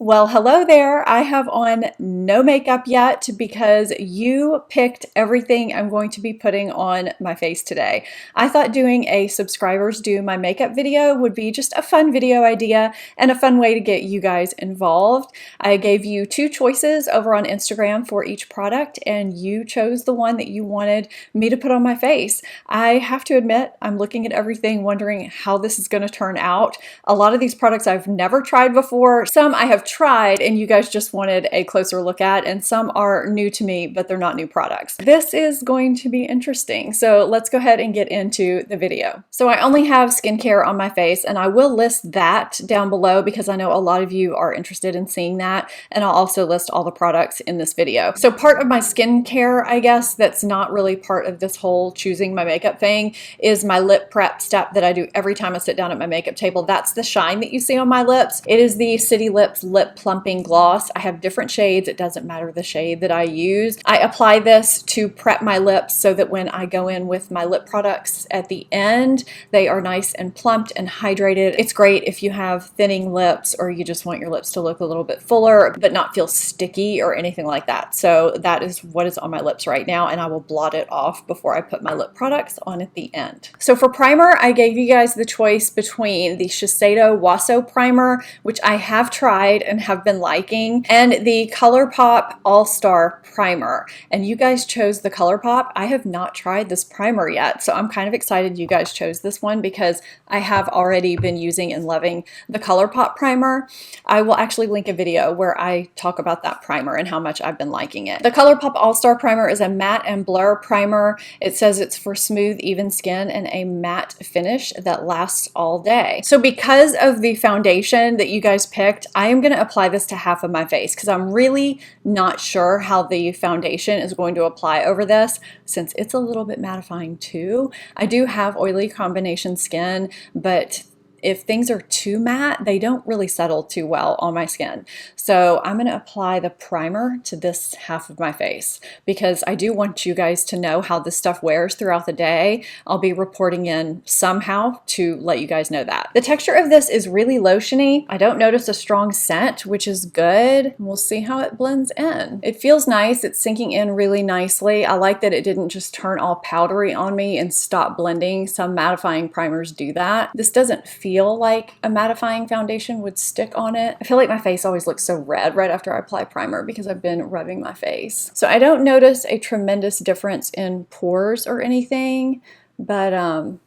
Well, hello there. I have on no makeup yet because you picked everything I'm going to be putting on my face today. I thought doing a subscribers do my makeup video would be just a fun video idea and a fun way to get you guys involved. I gave you two choices over on Instagram for each product and you chose the one that you wanted me to put on my face. I have to admit, I'm looking at everything wondering how this is going to turn out. A lot of these products I've never tried before. Some I have tried and you guys just wanted a closer look at, and some are new to me, but they're not new products. This is going to be interesting. So let's go ahead and get into the video. So I only have skincare on my face, and I will list that down below because I know a lot of you are interested in seeing that. And I'll also list all the products in this video. So part of my skincare, I guess, that's not really part of this whole choosing my makeup thing is my lip prep step that I do every time I sit down at my makeup table. That's the shine that you see on my lips. It is the City Lips Lip Plumping Gloss. I have different shades. It doesn't matter the shade that I use. I apply this to prep my lips so that when I go in with my lip products at the end, they are nice and plumped and hydrated. It's great if you have thinning lips or you just want your lips to look a little bit fuller but not feel sticky or anything like that. So that is what is on my lips right now, and I will blot it off before I put my lip products on at the end. So for primer, I gave you guys the choice between the Shiseido Waso Primer, which I have tried and have been liking, and the ColourPop All-Star Primer. And you guys chose the ColourPop. I have not tried this primer yet, so I'm kind of excited you guys chose this one because I have already been using and loving the ColourPop Primer. I will actually link a video where I talk about that primer and how much I've been liking it. The ColourPop All-Star Primer is a matte and blur primer. It says it's for smooth, even skin and a matte finish that lasts all day. So because of the foundation that you guys picked, I am going to apply this to half of my face because I'm really not sure how the foundation is going to apply over this since it's a little bit mattifying too. I do have oily combination skin, but if things are too matte, they don't really settle too well on my skin. So I'm going to apply the primer to this half of my face because I do want you guys to know how this stuff wears throughout the day. I'll be reporting in somehow to let you guys know that. The texture of this is really lotiony. I don't notice a strong scent, which is good. We'll see how it blends in. It feels nice. It's sinking in really nicely. I like that it didn't just turn all powdery on me and stop blending. Some mattifying primers do that. This doesn't feel like a mattifying foundation would stick on it. I feel like my face always looks so red right after I apply primer because I've been rubbing my face. So I don't notice a tremendous difference in pores or anything. But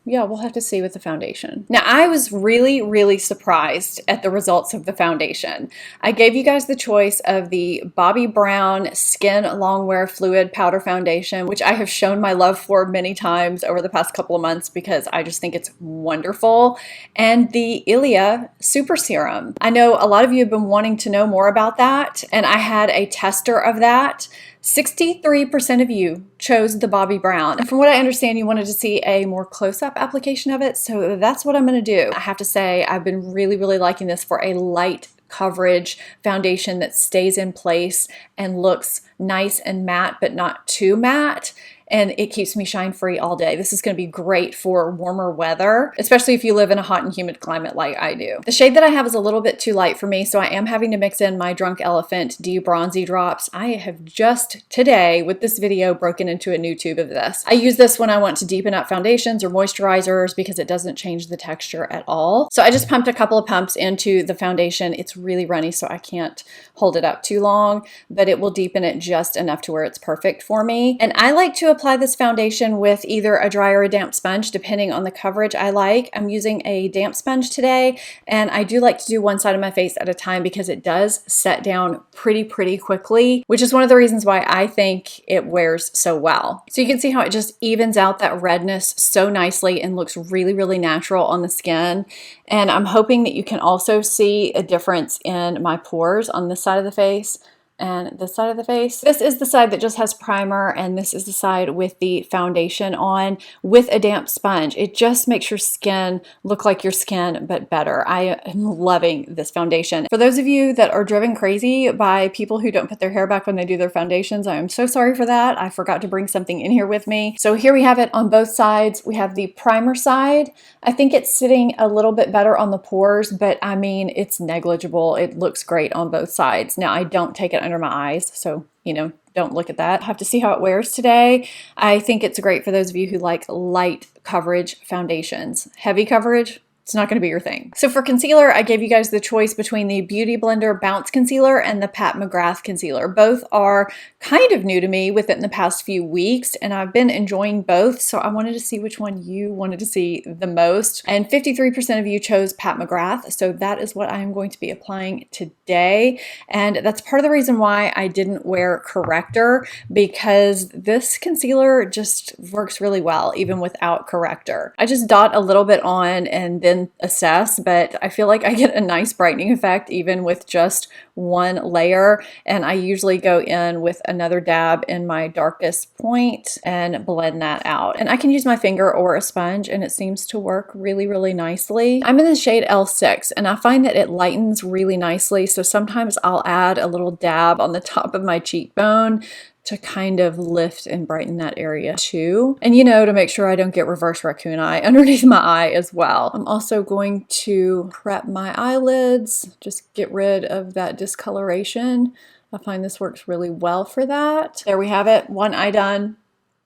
yeah, we'll have to see with the foundation. Now, I was really surprised at the results of the foundation. I gave you guys the choice of the Bobbi Brown Skin Longwear Fluid Powder Foundation, which I have shown my love for many times over the past couple of months because I just think it's wonderful, and the Ilia Super Serum. I know a lot of you have been wanting to know more about that, and I had a tester of that. 63% of you chose the Bobbi Brown. And from what I understand, you wanted to see a more close-up application of it, so that's what I'm going to do. I have to say, I've been really liking this for a light coverage foundation that stays in place and looks nice and matte, but not too matte. And it keeps me shine free all day. This is going to be great for warmer weather, especially if you live in a hot and humid climate like I do. The shade that I have is a little bit too light for me, so I am having to mix in my Drunk Elephant D-Bronzi drops. I have just today, with this video, broken into a new tube of this. I use this when I want to deepen up foundations or moisturizers because it doesn't change the texture at all. So I just pumped a couple of pumps into the foundation. It's really runny, so I can't hold it up too long, but it will deepen it just enough to where it's perfect for me. And I like to apply this foundation with either a dry or a damp sponge, depending on the coverage I like. I'm using a damp sponge today, and I do like to do one side of my face at a time because it does set down pretty quickly, which is one of the reasons why I think it wears so well. So you can see how it just evens out that redness so nicely and looks really natural on the skin. And I'm hoping that you can also see a difference in my pores on this side of the face and this side of the face. This is the side that just has primer, and this is the side with the foundation on with a damp sponge. It just makes your skin look like your skin, but better. I am loving this foundation. For those of you that are driven crazy by people who don't put their hair back when they do their foundations, I am so sorry for that. I forgot to bring something in here with me. So here we have it on both sides. We have the primer side. I think it's sitting a little bit better on the pores, but I mean, it's negligible. It looks great on both sides. Now, I don't take it under my eyes, so, you know, don't look at that. I'll have to see how it wears today. I think it's great for those of you who like light coverage foundations. Heavy coverage, it's not going to be your thing. So for concealer, I gave you guys the choice between the Beauty Blender Bounce Concealer and the Pat McGrath Concealer. Both are kind of new to me within the past few weeks, and I've been enjoying both, so I wanted to see which one you wanted to see the most. And 53% of you chose Pat McGrath, so that is what I am going to be applying today. And that's part of the reason why I didn't wear corrector, because this concealer just works really well, even without corrector. I just dot a little bit on and then assess, but I feel like I get a nice brightening effect even with just one layer, and I usually go in with another dab in my darkest point and blend that out. And I can use my finger or a sponge, and it seems to work really, really nicely. I'm in the shade L6, and I find that it lightens really nicely, so sometimes I'll add a little dab on the top of my cheekbone to kind of lift and brighten that area too. And you know, to make sure I don't get reverse raccoon eye underneath my eye as well. I'm also going to prep my eyelids, just get rid of that discoloration. I find this works really well for that. There we have it, one eye done,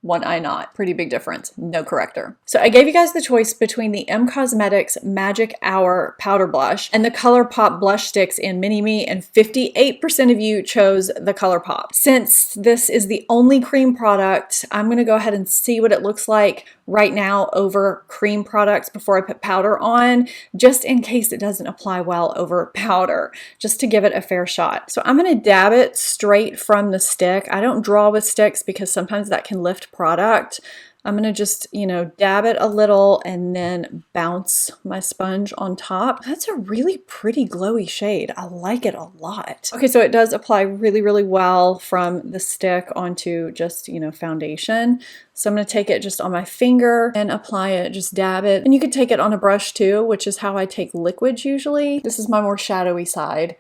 one eye not. Pretty big difference, no corrector. So I gave you guys the choice between the M Cosmetics Magic Hour Powder Blush and the ColourPop Blush Sticks in Mini Me, and 58% of you chose the ColourPop. Since this is the only cream product, I'm gonna go ahead and see what it looks like right now over cream products before I put powder on, just in case it doesn't apply well over powder, just to give it a fair shot. So I'm gonna dab it straight from the stick. I don't draw with sticks because sometimes that can lift product. I'm gonna just, you know, dab it a little and then bounce my sponge on top. That's a really pretty glowy shade. I like it a lot. Okay, so it does apply really, really well from the stick onto just, you know, foundation. So I'm gonna take it just on my finger and apply it, just dab it. And you could take it on a brush too, which is how I take liquids usually. This is my more shadowy side,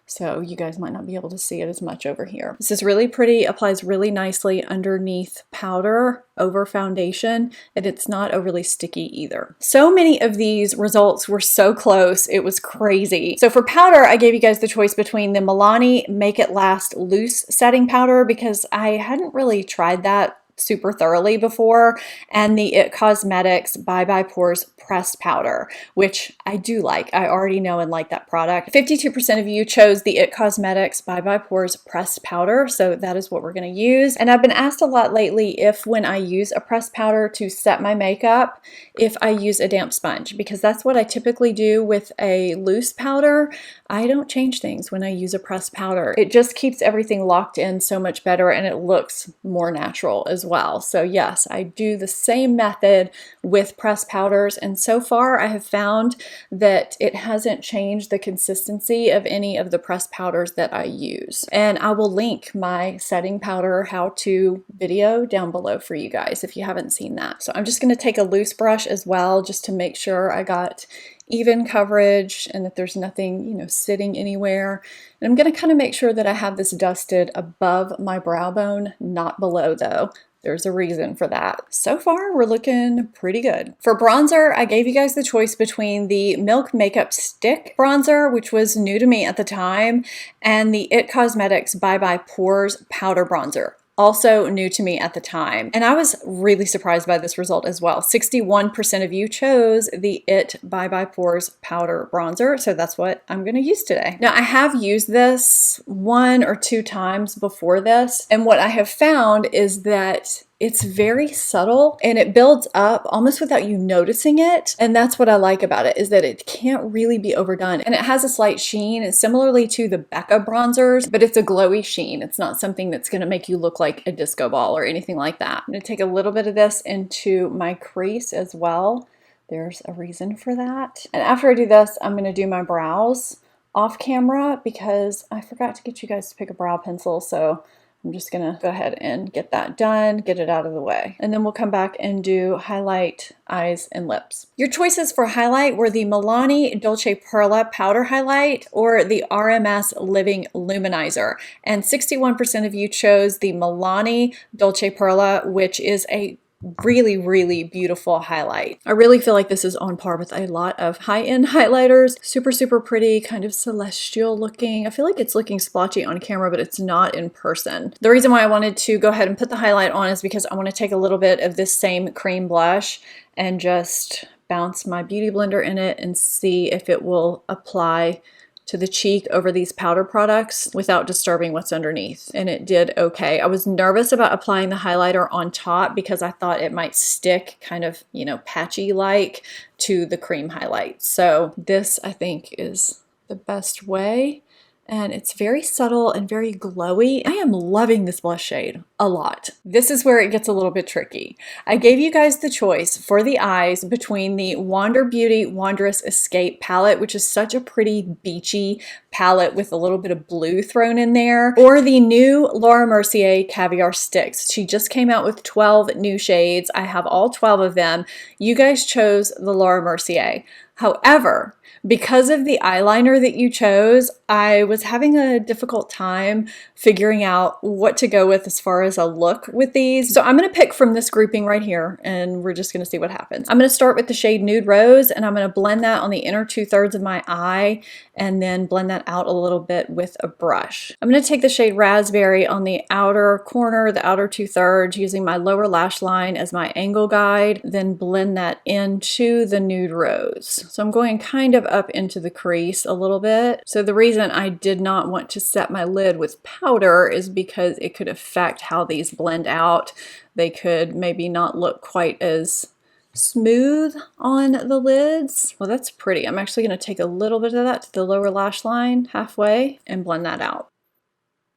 so you guys might not be able to see it as much over here. This is really pretty, applies really nicely underneath powder over foundation, and it's not overly sticky either. So many of these results were so close, it was crazy. So for powder, I gave you guys the choice between the Milani Make It Last Loose Setting Powder, because I hadn't really tried that super thoroughly before, and the IT Cosmetics Bye Bye Pores Pressed Powder, which I do like. I already know and like that product. 52% of you chose the IT Cosmetics Bye Bye Pores Pressed Powder, so that is what we're going to use. And I've been asked a lot lately if when I use a pressed powder to set my makeup, if I use a damp sponge, because that's what I typically do with a loose powder. I don't change things when I use a pressed powder. It just keeps everything locked in so much better, and it looks more natural as well. So yes, I do the same method with pressed powders, and so far I have found that it hasn't changed the consistency of any of the pressed powders that I use. And I will link my setting powder how-to video down below for you guys if you haven't seen that. So I'm just going to take a loose brush as well, just to make sure I got even coverage and that there's nothing, you know, sitting anywhere. And I'm going to kind of make sure that I have this dusted above my brow bone, not below though. There's a reason for that. So far, we're looking pretty good. For bronzer, I gave you guys the choice between the Milk Makeup Stick Bronzer, which was new to me at the time, and the IT Cosmetics Bye Bye Pores Powder Bronzer. Also new to me at the time. And I was really surprised by this result as well. 61% of you chose the IT Bye Bye Pores Powder Bronzer, so that's what I'm going to use today. Now, I have used this 1 or 2 times before this, and what I have found is that it's very subtle and it builds up almost without you noticing it. And that's what I like about it, is that it can't really be overdone. And it has a slight sheen. It's similarly to the Becca bronzers, but it's a glowy sheen. It's not something that's gonna make you look like a disco ball or anything like that. I'm gonna take a little bit of this into my crease as well. There's a reason for that. And after I do this, I'm gonna do my brows off camera because I forgot to get you guys to pick a brow pencil, so I'm just gonna go ahead and get that done, get it out of the way. And then we'll come back and do highlight, eyes, and lips. Your choices for highlight were the Milani Dolce Perla Powder Highlight or the RMS Living Luminizer. And 61% of you chose the Milani Dolce Perla, which is a really beautiful highlight. I really feel like this is on par with a lot of high-end highlighters. Super pretty, kind of celestial looking. I feel like it's looking splotchy on camera, but it's not in person. The reason why I wanted to go ahead and put the highlight on is because I want to take a little bit of this same cream blush and just bounce my beauty blender in it and see if it will apply to the cheek over these powder products without disturbing what's underneath. And it did okay. I was nervous about applying the highlighter on top because I thought it might stick kind of, you know, patchy like to the cream highlight. So this, I think, is the best way. And it's very subtle and very glowy. I am loving this blush shade a lot. This is where it gets a little bit tricky. I gave you guys the choice for the eyes between the Wander Beauty Wanderous Escape palette, which is such a pretty beachy palette with a little bit of blue thrown in there, or the new Laura Mercier Caviar Sticks. She just came out with 12 new shades. I have all 12 of them. You guys chose the Laura Mercier. However, because of the eyeliner that you chose, I was having a difficult time figuring out what to go with as far as a look with these. So I'm going to pick from this grouping right here, and we're just going to see what happens. I'm going to start with the shade Nude Rose, and I'm going to blend that on the inner 2/3 of my eye, and then blend that out a little bit with a brush. I'm going to take the shade Raspberry on the outer corner, the outer 2/3, using my lower lash line as my angle guide, then blend that into the Nude Rose. So I'm going kind of up into the crease a little bit. So the reason I did not want to set my lid with powder is because it could affect how these blend out. They could maybe not look quite as smooth on the lids. Well, that's pretty. I'm actually going to take a little bit of that to the lower lash line halfway and blend that out.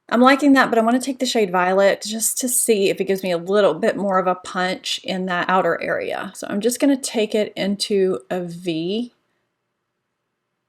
I'm liking that, but I want to take the shade Violet just to see if it gives me a little bit more of a punch in that outer area. So I'm just going to take it into a V,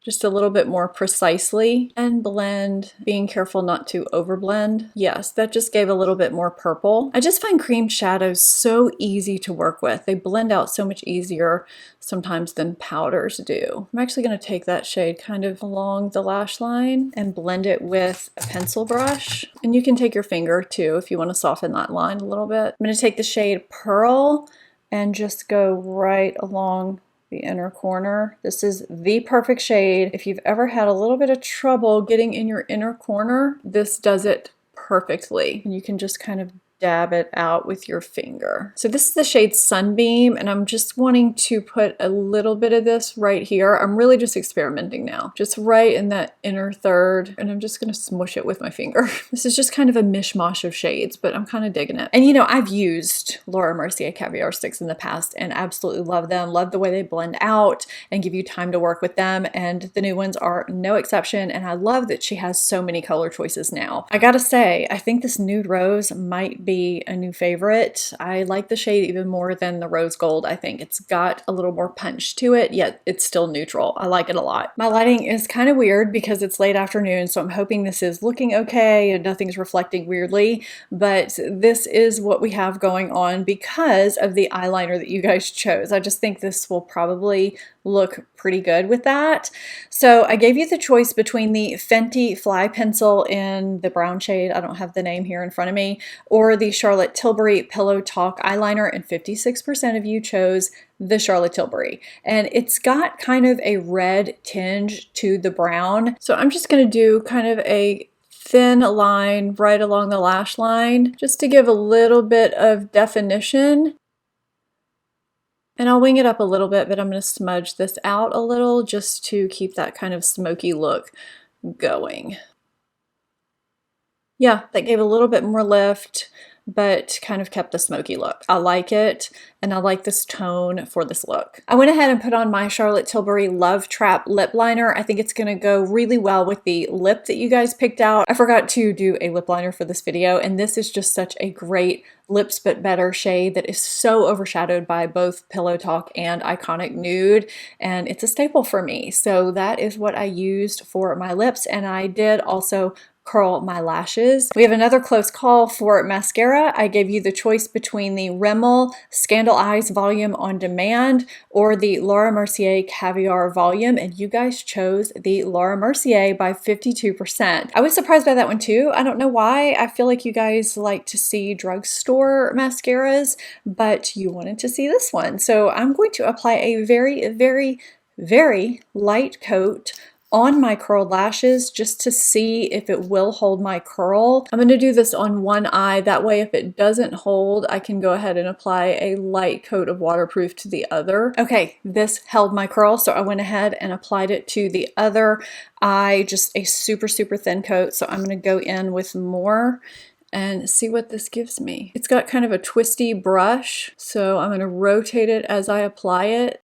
just a little bit more precisely, and blend, being careful not to overblend. Yes, that just gave a little bit more purple. I just find cream shadows so easy to work with. They blend out so much easier sometimes than powders do. I'm actually going to take that shade kind of along the lash line and blend it with a pencil brush. And you can take your finger too if you want to soften that line a little bit. I'm going to take the shade Pearl and just go right along the inner corner. This is the perfect shade. If you've ever had a little bit of trouble getting in your inner corner, this does it perfectly. And you can just kind of dab it out with your finger. So this is the shade Sunbeam, and I'm just wanting to put a little bit of this right here. I'm really just experimenting now, just right in that inner third, and I'm just going to smush it with my finger. This is just kind of a mishmash of shades, but I'm kind of digging it. And you know, I've used Laura Mercier Caviar Sticks in the past and absolutely love them. Love the way they blend out and give you time to work with them, and the new ones are no exception, and I love that she has so many color choices now. I gotta say, I think this Nude Rose might be a new favorite. I like the shade even more than the Rose Gold. I think it's got a little more punch to it, yet it's still neutral. I like it a lot. My lighting is kind of weird because it's late afternoon, so I'm hoping this is looking okay and nothing's reflecting weirdly, but this is what we have going on because of the eyeliner that you guys chose. I just think this will probably look pretty good with that. So I gave you the choice between the Fenty Fly Pencil in the brown shade, I don't have the name here in front of me, or the Charlotte Tilbury Pillow Talk eyeliner, and 56% of you chose the Charlotte Tilbury. And it's got kind of a red tinge to the brown. So I'm just going to do kind of a thin line right along the lash line just to give a little bit of definition. And I'll wing it up a little bit, but I'm going to smudge this out a little just to keep that kind of smoky look going. Yeah, that gave a little bit more lift, but kind of kept the smoky look. I like it, and I like this tone for this look. I went ahead and put on my Charlotte Tilbury Love Trap lip liner. I think it's gonna go really well with the lip that you guys picked out. I forgot to do a lip liner for this video, and this is just such a great Lips But Better shade that is so overshadowed by both Pillow Talk and Iconic Nude, and it's a staple for me. So that is what I used for my lips, and I did also curl my lashes. We have another close call for mascara. I gave you the choice between the Rimmel Scandal Eyes Volume on Demand or the Laura Mercier Caviar Volume, and you guys chose the Laura Mercier by 52%. I was surprised by that one too. I don't know why. I feel like you guys like to see drugstore mascaras, but you wanted to see this one. So I'm going to apply a very light coat on my curled lashes just to see if it will hold my curl. I'm going to do this on one eye. That way, if it doesn't hold, I can go ahead and apply a light coat of waterproof to the other. Okay, this held my curl, so I went ahead and applied it to the other eye, just a super thin coat. So I'm going to go in with more and see what this gives me. It's got kind of a twisty brush, so I'm going to rotate it as I apply it.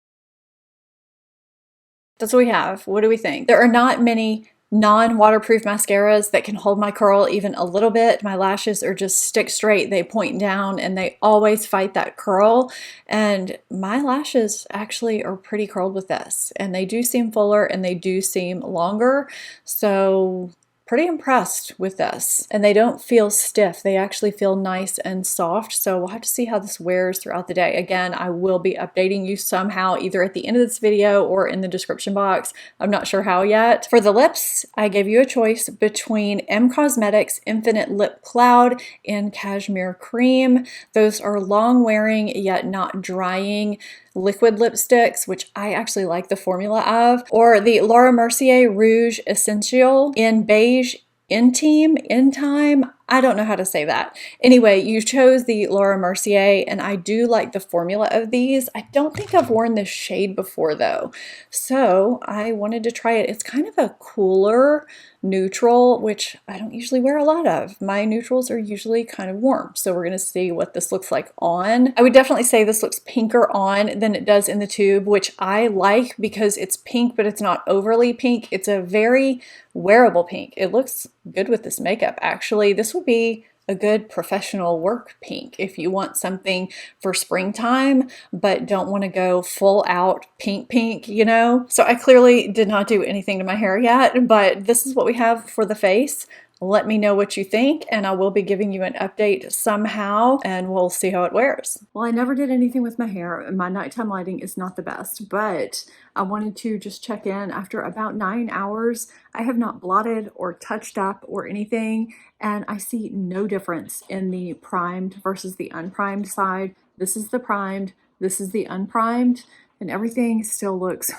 That's what we have. What do we think? There are not many non-waterproof mascaras that can hold my curl even a little bit. My lashes are just stick straight, they point down, and they always fight that curl. And my lashes actually are pretty curled with this, and they do seem fuller and they do seem longer. So pretty impressed with this, and they don't feel stiff. They actually feel nice and soft. So we'll have to see how this wears throughout the day. Again, I will be updating you somehow, either at the end of this video or in the description box. I'm not sure how yet. For the lips, I gave you a choice between M Cosmetics Infinite Lip Cloud and Cashmere Cream. Those are long wearing yet not drying liquid lipsticks, which I actually like the formula of, or the Laura Mercier Rouge Essential in Beige Intime. I don't know how to say that. Anyway, you chose the Laura Mercier, and I do like the formula of these. I don't think I've worn this shade before though, so I wanted to try it. It's kind of a cooler neutral, which I don't usually wear a lot of. My neutrals are usually kind of warm, so we're gonna see what this looks like on. I would definitely say this looks pinker on than it does in the tube, which I like because it's pink, but it's not overly pink. It's a very wearable pink. It looks good with this makeup, actually. This would be a good professional work pink if you want something for springtime but don't want to go full out pink, you know? So I clearly did not do anything to my hair yet, but this is what we have for the face. Let me know what you think, and I will be giving you an update somehow, and we'll see how it wears. Well, I never did anything with my hair, and my nighttime lighting is not the best, but I wanted to just check in. After about 9 hours, I have not blotted or touched up or anything, and I see no difference in the primed versus the unprimed side. This is the primed, this is the unprimed, and everything still looks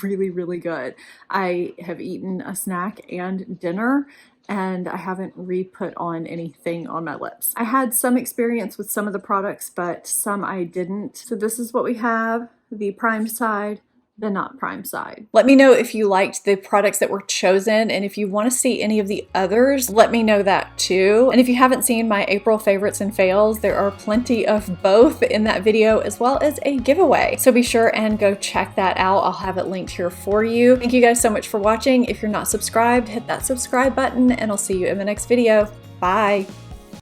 really good. I have eaten a snack and dinner, and I haven't re-put on anything on my lips. I had some experience with some of the products, but some I didn't. So this is what we have, the primed side, the not primed side. Let me know if you liked the products that were chosen, and if you want to see any of the others, let me know that too. And if you haven't seen my April favorites and fails, there are plenty of both in that video, as well as a giveaway. So be sure and go check that out. I'll have it linked here for you. Thank you guys so much for watching. If you're not subscribed, hit that subscribe button, and I'll see you in the next video. Bye.